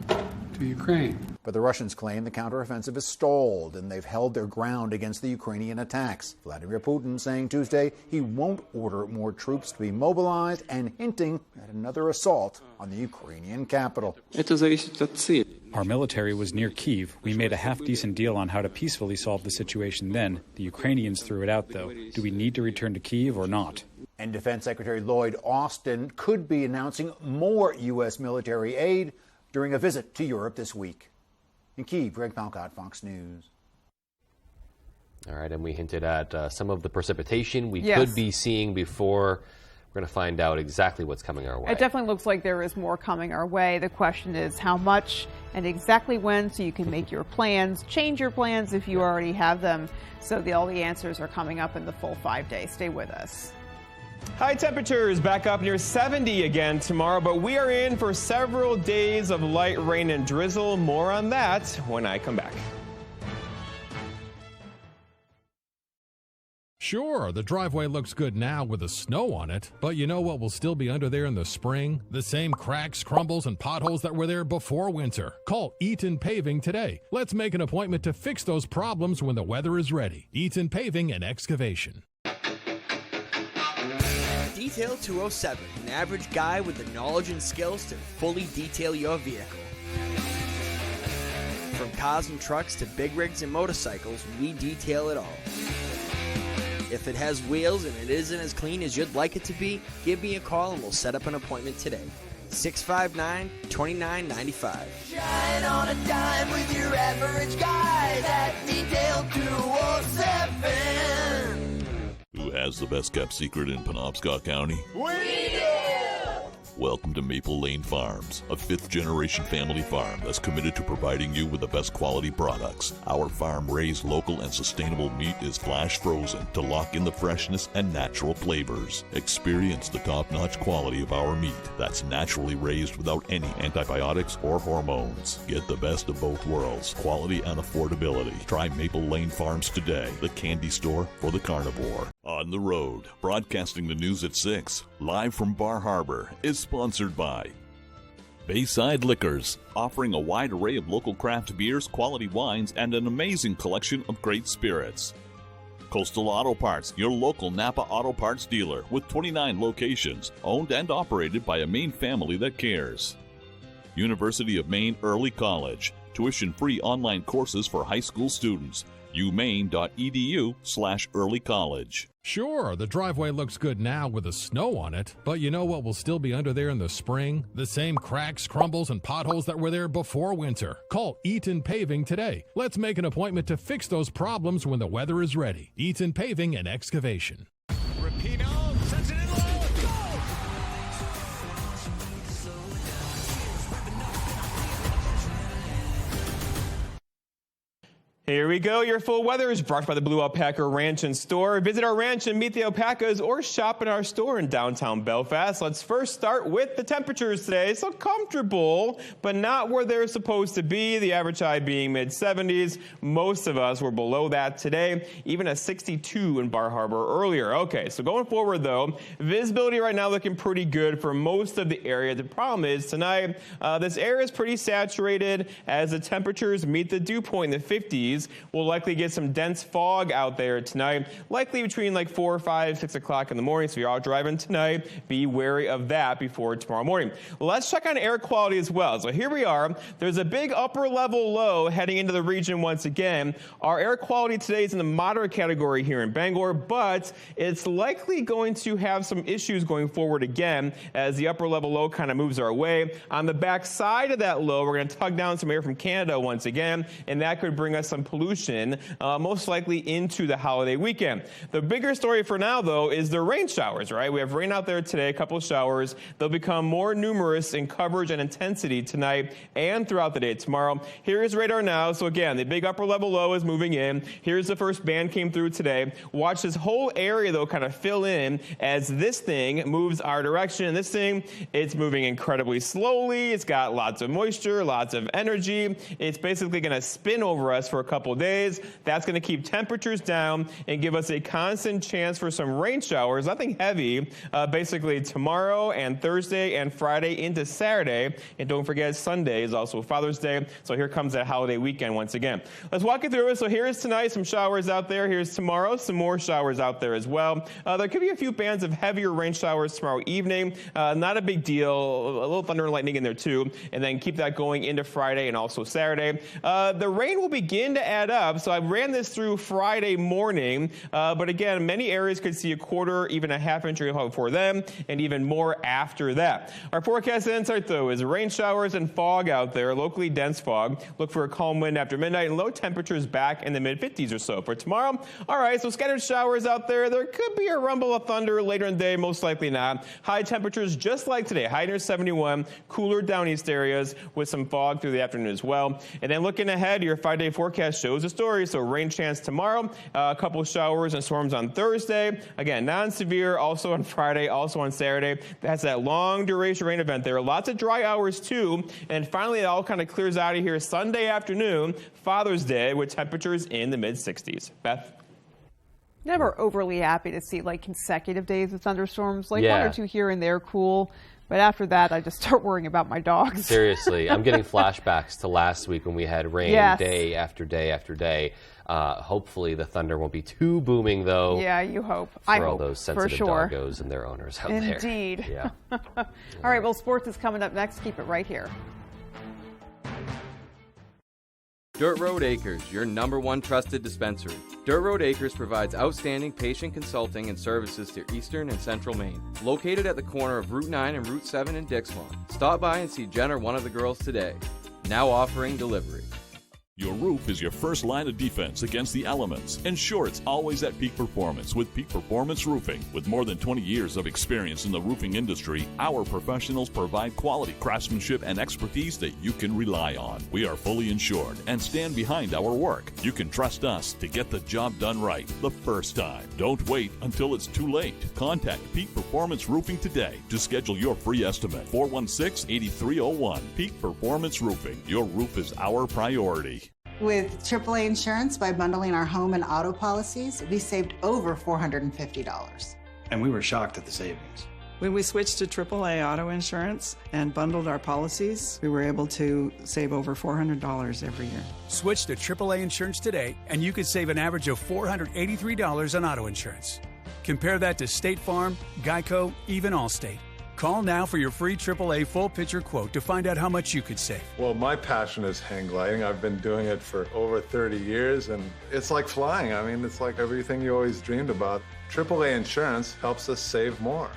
Ukraine. But the Russians claim the counteroffensive is stalled and they've held their ground against the Ukrainian attacks. Vladimir Putin saying Tuesday he won't order more troops to be mobilized and hinting at another assault on the Ukrainian capital. Our military was near Kyiv. We made a half-decent deal on how to peacefully solve the situation then. The Ukrainians threw it out, though. Do we need to return to Kyiv or not? And Defense Secretary Lloyd Austin could be announcing more U.S. military aid during a visit to Europe this week. In Kyiv, Greg Palkot, Fox News. All right, and we hinted at some of the precipitation we Yes. could be seeing before. We're going to find out exactly what's coming our way. It definitely looks like there is more coming our way. The question is how much and exactly when, so you can make your plans, change your plans if you already have them. So all the answers are coming up in the full 5 days. Stay with us. High temperatures back up near 70 again tomorrow, but we are in for several days of light rain and drizzle. More on that when I come back. Sure, the driveway looks good now with the snow on it, but you know what will still be under there in the spring? The same cracks, crumbles, and potholes that were there before winter. Call Eaton Paving today. Let's make an appointment to fix those problems when the weather is ready. Eaton Paving and Excavation. Detail 207, an average guy with the knowledge and skills to fully detail your vehicle. From cars and trucks to big rigs and motorcycles, we detail it all. If it has wheels and it isn't as clean as you'd like it to be, give me a call and we'll set up an appointment today. 659-2995. Shine on a dime with your average guy. That Detail 207. Who has the best kept secret in Penobscot County? We do! Welcome to Maple Lane Farms, a fifth-generation family farm that's committed to providing you with the best quality products. Our farm-raised local and sustainable meat is flash frozen to lock in the freshness and natural flavors. Experience the top-notch quality of our meat that's naturally raised without any antibiotics or hormones. Get the best of both worlds, quality and affordability. Try Maple Lane Farms today, the candy store for the carnivore. On the Road, broadcasting the news at 6, live from Bar Harbor, is sponsored by Bayside Liquors, offering a wide array of local craft beers, quality wines, and an amazing collection of great spirits. Coastal Auto Parts, your local Napa Auto Parts dealer with 29 locations, owned and operated by a Maine family that cares. University of Maine Early College, tuition-free online courses for high school students. umaine.edu/early college. Sure, the driveway looks good now with the snow on it, but you know what will still be under there in the spring? The same cracks, crumbles, and potholes that were there before winter. Call Eaton Paving today. Let's make an appointment to fix those problems when the weather is ready. Eaton Paving and Excavation. Rapino sends it in low. Here we go. Your full weather is brought by the Blue Alpaca Ranch and Store. Visit our ranch and meet the alpacas or shop in our store in downtown Belfast. Let's first start with the temperatures today. So comfortable, but not where they're supposed to be. The average high being mid-70s. Most of us were below that today, even a 62 in Bar Harbor earlier. Okay, so going forward though, visibility right now looking pretty good for most of the area. The problem is tonight, this area is pretty saturated as the temperatures meet the dew point in the 50s. We'll likely get some dense fog out there tonight, likely between like 4, 5, 6 o'clock in the morning. So if you're out driving tonight, be wary of that before tomorrow morning. Let's check on air quality as well. So here we are. There's a big upper level low heading into the region once again. Our air quality today is in the moderate category here in Bangor, but it's likely going to have some issues going forward again as the upper level low kind of moves our way. On the back side of that low, we're going to tug down some air from Canada once again, and that could bring us some pollution, most likely into the holiday weekend. The bigger story for now, though, is the rain showers, right? We have rain out there today, a couple of showers. They'll become more numerous in coverage and intensity tonight and throughout the day tomorrow. Here is radar now. So again, the big upper level low is moving in. Here's the first band came through today. Watch this whole area, though, kind of fill in as this thing moves our direction. And this thing, it's moving incredibly slowly. It's got lots of moisture, lots of energy. It's basically going to spin over us for a couple of days. That's going to keep temperatures down and give us a constant chance for some rain showers, nothing heavy, basically tomorrow and Thursday and Friday into Saturday. And don't forget, Sunday is also Father's Day. So here comes that holiday weekend once again. Let's walk you through it. So here is tonight, some showers out there. Here's tomorrow, some more showers out there as well. There could be a few bands of heavier rain showers tomorrow evening. Not a big deal. A little thunder and lightning in there too. And then keep that going into Friday and also Saturday. The rain will begin to add up. So I ran this through Friday morning, but again, many areas could see a quarter, even a half inch rainfall before them, and even more after that. Our forecast insight, though, is rain showers and fog out there, locally dense fog. Look for a calm wind after midnight and low temperatures back in the mid-50s or so. For tomorrow, all right, so scattered showers out there. There could be a rumble of thunder later in the day, most likely not. High temperatures just like today, high near 71, cooler down east areas with some fog through the afternoon as well. And then looking ahead, your 5-day forecast shows a story. So rain chance tomorrow, a couple of showers and storms on Thursday. Again, non-severe, also on Friday, also on Saturday. That's that long duration rain event there. Lots of dry hours too. And finally, it all kind of clears out of here Sunday afternoon, Father's Day, with temperatures in the mid-60s. Beth? Never overly happy to see like consecutive days of thunderstorms. Like Yeah. one or two here and there, cool. But after that, I just start worrying about my dogs. Seriously, I'm getting flashbacks to last week when we had rain Yes. day after day after day. Hopefully the thunder won't be too booming, though. Yeah, you hope. For I all hope, those for sensitive sure. doggos and their owners out Indeed. there. Yeah. All right, well, sports is coming up next. Keep it right here. Dirt Road Acres, your #1 trusted dispensary. Dirt Road Acres provides outstanding patient consulting and services to Eastern and Central Maine. Located at the corner of Route 9 and Route 7 in Dixmont. Stop by and see Jen or one of the girls today. Now offering delivery. Your roof is your first line of defense against the elements. Ensure it's always at peak performance with Peak Performance Roofing. With more than 20 years of experience in the roofing industry, our professionals provide quality craftsmanship and expertise that you can rely on. We are fully insured and stand behind our work. You can trust us to get the job done right the first time. Don't wait until it's too late. Contact Peak Performance Roofing today to schedule your free estimate. 416-8301. Peak Performance Roofing. Your roof is our priority. With AAA insurance, by bundling our home and auto policies, we saved over $450. And we were shocked at the savings. When we switched to AAA auto insurance and bundled our policies, we were able to save over $400 every year. Switch to AAA insurance today, and you could save an average of $483 on auto insurance. Compare that to State Farm, Geico, even Allstate. Call now for your free AAA full picture quote to find out how much you could save. Well, my passion is hang gliding. I've been doing it for over 30 years, and it's like flying. I mean, it's like everything you always dreamed about. AAA insurance helps us save more.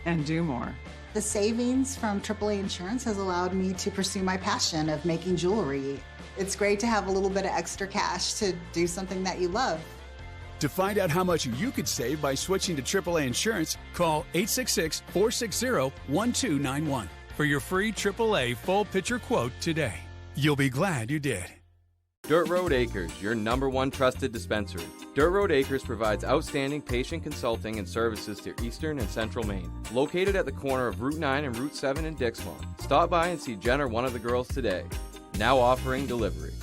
And do more. The savings from AAA insurance has allowed me to pursue my passion of making jewelry. It's great to have a little bit of extra cash to do something that you love. To find out how much you could save by switching to AAA insurance, call 866-460-1291 for your free AAA full picture quote today. You'll be glad you did. Dirt Road Acres, your #1 trusted dispensary. Dirt Road Acres provides outstanding patient consulting and services to Eastern and Central Maine. Located at the corner of Route 9 and Route 7 in Dixmont. Stop by and see Jen or one of the girls today. Now offering delivery.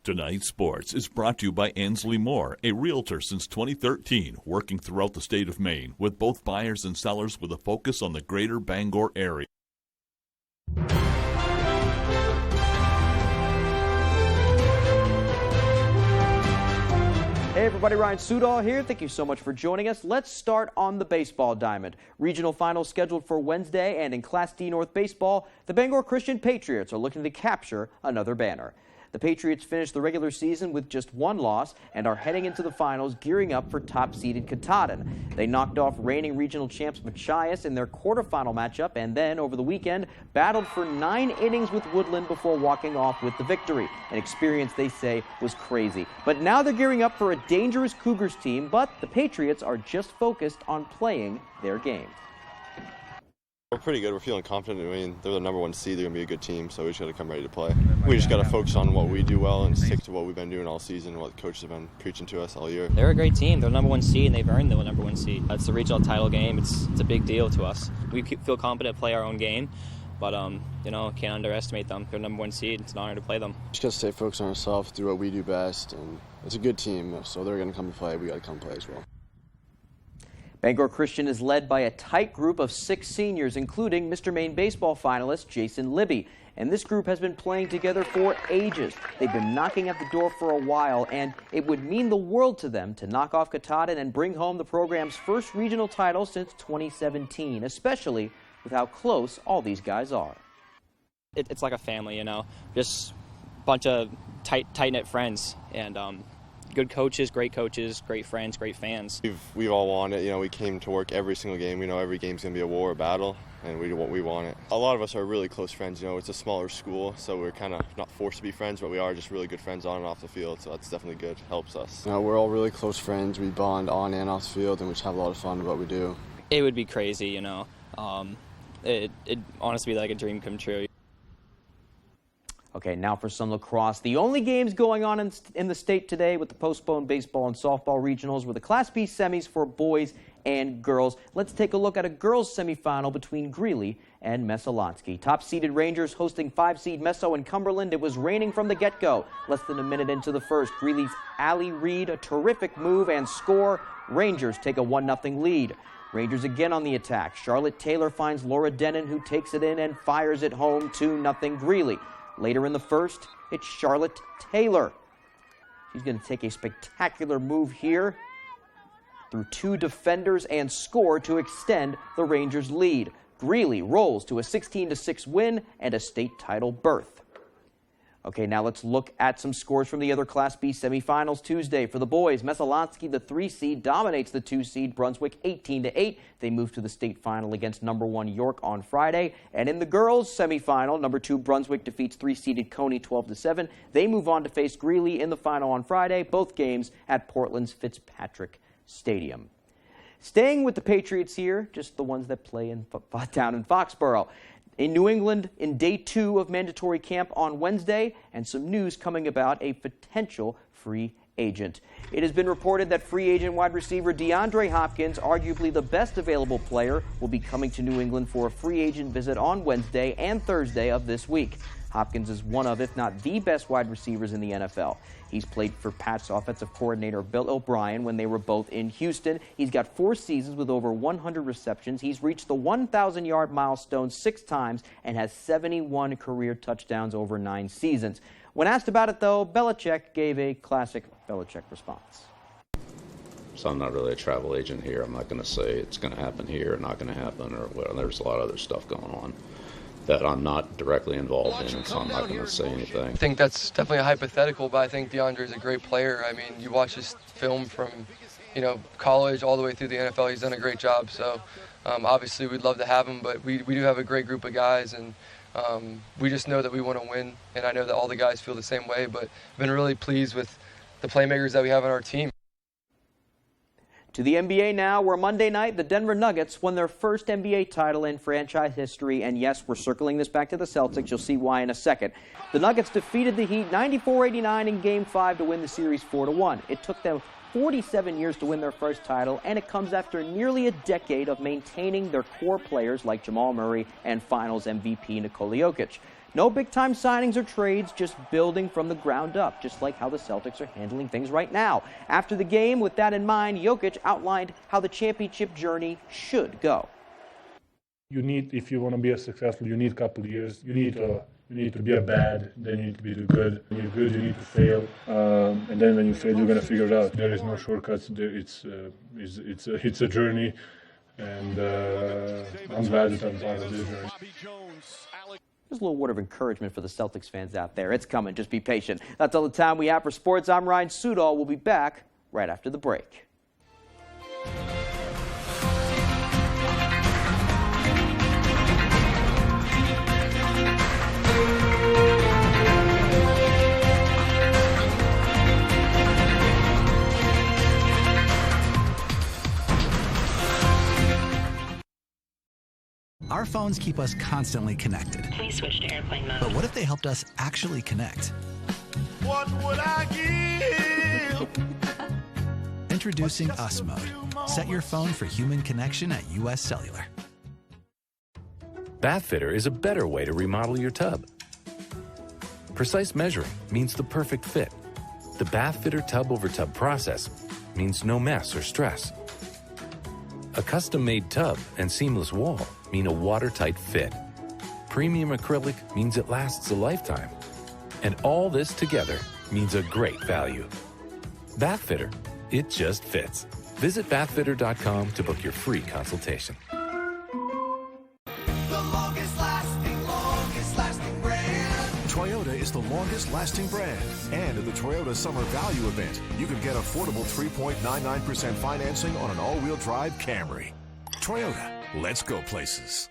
Tonight's Sports is brought to you by Ansley Moore, a realtor since 2013, working throughout the state of Maine with both buyers and sellers with a focus on the greater Bangor area. Hey everybody, Ryan Sudol here. Thank you so much for joining us. Let's start on the baseball diamond. Regional finals scheduled for Wednesday, and in Class D North Baseball, the Bangor Christian Patriots are looking to capture another banner. The Patriots finished the regular season with just one loss and are heading into the finals, gearing up for top-seeded Katahdin. They knocked off reigning regional champs Machias in their quarterfinal matchup, and then over the weekend battled for 9 innings with Woodland before walking off with the victory. An experience they say was crazy. But now they're gearing up for a dangerous Cougars team, but the Patriots are just focused on playing their game. We're pretty good. We're feeling confident. I mean, they're the #1 seed. They're going to be a good team, so we just got to come ready to play. We just got to focus on what we do well and stick to what we've been doing all season, what the coaches have been preaching to us all year. They're a great team. They're #1 seed, and they've earned the #1 seed. It's the regional title game. It's a big deal to us. We feel confident to play our own game, but can't underestimate them. They're #1 seed. It's an honor to play them. Just got to stay focused on ourselves, do what we do best, and it's a good team, so they're going to come to play. We got to come play as well. Bangor Christian is led by a tight group of 6 seniors, including Mr. Maine baseball finalist Jason Libby. And this group has been playing together for ages. They've been knocking at the door for a while, and it would mean the world to them to knock off Katahdin and bring home the program's first regional title since 2017, especially with how close all these guys are. It's like a family, just a bunch of tight-knit friends, and good coaches, great friends, great fans. We've all wanted it. We came to work every single game. We know every game's going to be a war, a battle, and we want it. A lot of us are really close friends. It's a smaller school, so we're kind of not forced to be friends, but we are just really good friends on and off the field, so that's definitely good. Helps us. We're all really close friends. We bond on and off the field, and we just have a lot of fun with what we do. It would be crazy, It'd honestly be like a dream come true. Okay, now for some lacrosse. The only games going on in the state today with the postponed baseball and softball regionals were the Class B semis for boys and girls. Let's take a look at a girls semifinal between Greeley and Messalonsky. Top-seeded Rangers hosting 5-seed Meso and Cumberland. It was raining from the get-go. Less than a minute into the first, Greeley's Allie Reed, a terrific move and score. Rangers take a 1-0 lead. Rangers again on the attack. Charlotte Taylor finds Laura Denon, who takes it in and fires it home. 2-0 Greeley. Later in the first, it's Charlotte Taylor. She's going to take a spectacular move here through 2 defenders and score to extend the Rangers' lead. Greeley rolls to a 16-6 win and a state title berth. Okay, now let's look at some scores from the other Class B semifinals Tuesday. For the boys, Messalonsky, the 3-seed, dominates the 2-seed Brunswick 18-8. They move to the state final against number 1 York on Friday. And in the girls semifinal, number 2 Brunswick defeats 3-seeded Coney 12-7. They move on to face Greeley in the final on Friday, both games at Portland's Fitzpatrick Stadium. Staying with the Patriots here, just the ones that play down in Foxborough. In New England, in day 2 of mandatory camp on Wednesday, and some news coming about a potential free agent. It has been reported that free agent wide receiver DeAndre Hopkins, arguably the best available player, will be coming to New England for a free agent visit on Wednesday and Thursday of this week. Hopkins is one of, if not the best wide receivers in the NFL. He's played for Pat's offensive coordinator Bill O'Brien when they were both in Houston. He's got 4 seasons with over 100 receptions. He's reached the 1,000-yard milestone 6 times and has 71 career touchdowns over 9 seasons. When asked about it, though, Belichick gave a classic Belichick response. So I'm not really a travel agent here. I'm not going to say it's going to happen here or not going to happen, or well, there's a lot of other stuff going on that I'm not directly involved in, and so I'm not going to say anything. I think that's definitely a hypothetical, but I think DeAndre is a great player. I mean, you watch his film from, college all the way through the NFL. He's done a great job. So obviously we'd love to have him, but we do have a great group of guys, and we just know that we want to win, and I know that all the guys feel the same way, but I've been really pleased with the playmakers that we have on our team. To the NBA now, where Monday night the Denver Nuggets won their first NBA title in franchise history. And yes, we're circling this back to the Celtics. You'll see why in a second. The Nuggets defeated the Heat 94-89 in Game 5 to win the series 4-1. It took them 47 years to win their first title, and it comes after nearly a decade of maintaining their core players like Jamal Murray and Finals MVP Nikola Jokic. No big-time signings or trades, just building from the ground up, just like how the Celtics are handling things right now. After the game, with that in mind, Jokic outlined how the championship journey should go. You need, if you want to be successful, you need a couple of years. You need to be a bad, then you need to be the good. When you're good, you need to fail, and then when you fail, you're going to figure it out. There is no shortcuts. It's a journey, and I'm glad that I'm part of this journey. There's a little word of encouragement for the Celtics fans out there. It's coming. Just be patient. That's all the time we have for sports. I'm Ryan Sudol. We'll be back right after the break. Our phones keep us constantly connected. Please switch to airplane mode. But what if they helped us actually connect? What would I give? Introducing US Mode. Set your phone for human connection at US Cellular. Bathfitter is a better way to remodel your tub. Precise measuring means the perfect fit. The Bathfitter tub-over-tub process means no mess or stress. A custom-made tub and seamless wall mean a watertight fit. Premium acrylic means it lasts a lifetime. And all this together means a great value. Bathfitter, it just fits. Visit bathfitter.com to book your free consultation. Toyota is the longest lasting brand. And at the Toyota Summer Value Event, you can get affordable 3.99% financing on an all-wheel drive Camry. Toyota, let's go places.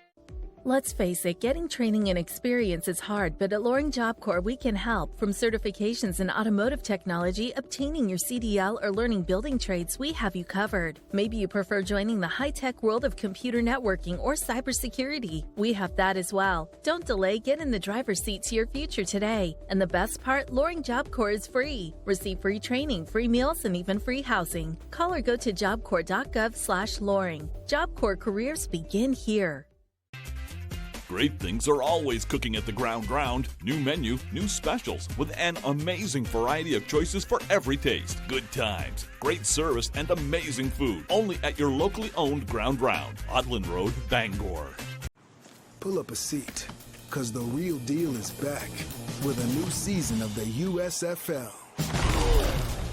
Let's face it, getting training and experience is hard, but at Loring Job Corps, we can help. From certifications in automotive technology, obtaining your CDL, or learning building trades, we have you covered. Maybe you prefer joining the high-tech world of computer networking or cybersecurity. We have that as well. Don't delay, get in the driver's seat to your future today. And the best part, Loring Job Corps is free. Receive free training, free meals, and even free housing. Call or go to jobcorps.gov/Loring. Job Corps careers begin here. Great things are always cooking at the Ground. New menu, new specials, with an amazing variety of choices for every taste. Good times, great service, and amazing food. Only at your locally owned Ground, Odland Road, Bangor. Pull up a seat, because the real deal is back with a new season of the USFL.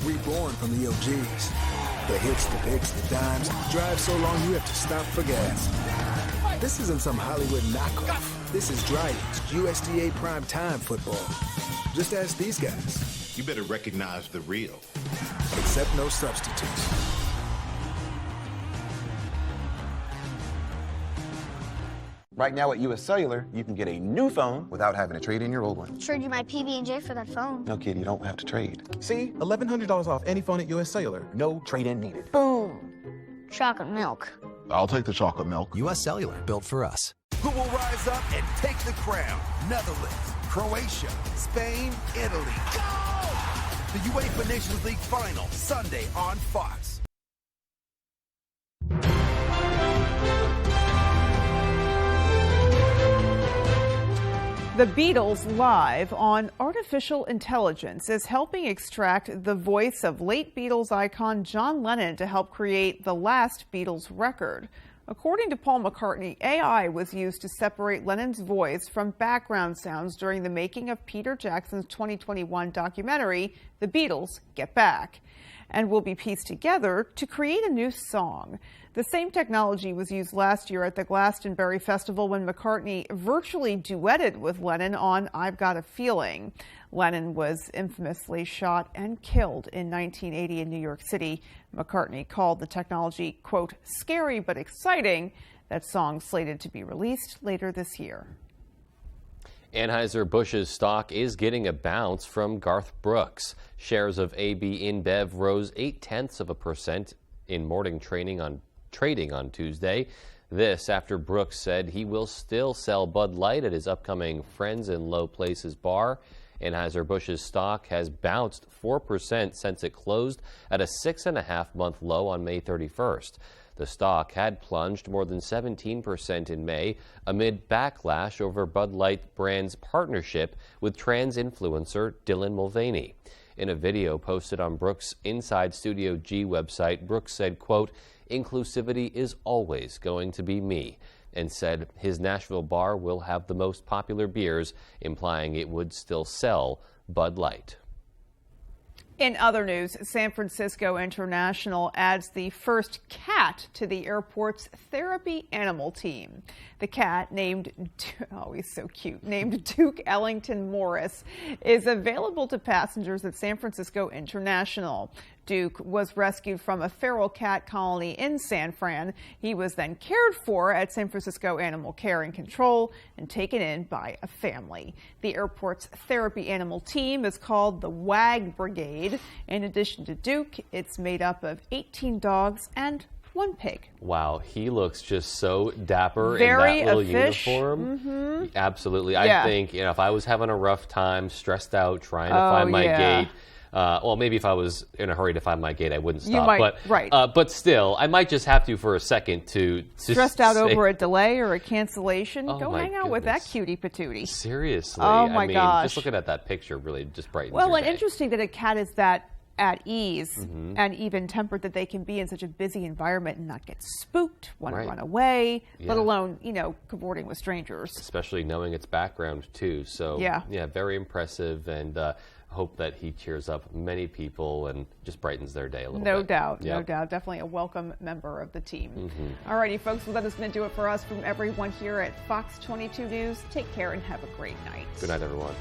Reborn from the OGs. The hits, the picks, the dimes. Drive so long you have to stop for gas. This isn't some Hollywood knockoff. This is Drydens USDA primetime football. Just ask these guys. You better recognize the real. Except no substitutes. Right now at US Cellular, you can get a new phone without having to trade in your old one. Trade you my PB&J for that phone. No, kid, you don't have to trade. See? $1,100 off any phone at US Cellular. No trade-in needed. Boom. Chocolate milk. I'll take the chocolate milk. US Cellular, built for us. Who will rise up and take the crown? Netherlands, Croatia, Spain, Italy. Go! The UEFA Nations League Final, Sunday on Fox. The Beatles Live on artificial intelligence is helping extract the voice of late Beatles icon John Lennon to help create the last Beatles record. According to Paul McCartney, AI was used to separate Lennon's voice from background sounds during the making of Peter Jackson's 2021 documentary, The Beatles Get Back, and will be pieced together to create a new song. The same technology was used last year at the Glastonbury Festival when McCartney virtually duetted with Lennon on I've Got a Feeling. Lennon was infamously shot and killed in 1980 in New York City. McCartney called the technology, quote, scary but exciting. That song slated to be released later this year. Anheuser-Busch's stock is getting a bounce from Garth Brooks. Shares of AB InBev rose 0.8% in morning trading on Tuesday. This after Brooks said he will still sell Bud Light at his upcoming Friends in Low Places bar. Anheuser-Busch's stock has bounced 4% since it closed at a 6.5-month low on May 31st. The stock had plunged more than 17% in May amid backlash over Bud Light brand's partnership with trans influencer Dylan Mulvaney. In a video posted on Brooks' Inside Studio G website, Brooks said, quote, inclusivity is always going to be me, and said his Nashville bar will have the most popular beers, implying it would still sell Bud Light. In other news, San Francisco International adds the first cat to the airport's therapy animal team. The cat, named, oh, he's so cute, named Duke Ellington Morris, is available to passengers at San Francisco International. Duke was rescued from a feral cat colony in San Fran. He was then cared for at San Francisco Animal Care and Control and taken in by a family. The airport's therapy animal team is called the WAG Brigade. In addition to Duke, it's made up of 18 dogs and 1 pig. Wow, he looks just so dapper Very in that little offish. uniform. Mm-hmm. Absolutely. Yeah. I think, if I was having a rough time, stressed out, trying to find my gate, well, maybe if I was in a hurry to find my gate, I wouldn't stop. You might, but, right. But still, I might just have to for a second to stressed out over a delay or a cancellation. Oh, go hang out with that cutie patootie. Seriously. Oh my gosh. Just looking at that picture really just brightens Well, your and day. interesting that a cat is that at ease and even tempered that they can be in such a busy environment and not get spooked, want to run away, let alone, cavorting with strangers. Especially knowing its background too. So yeah, very impressive, and hope that he cheers up many people and just brightens their day a little bit. No doubt, Yep. no doubt. Definitely a welcome member of the team. All righty, folks, well, that is going to do it for us from everyone here at Fox 22 News. Take care and have a great night. Good night, everyone.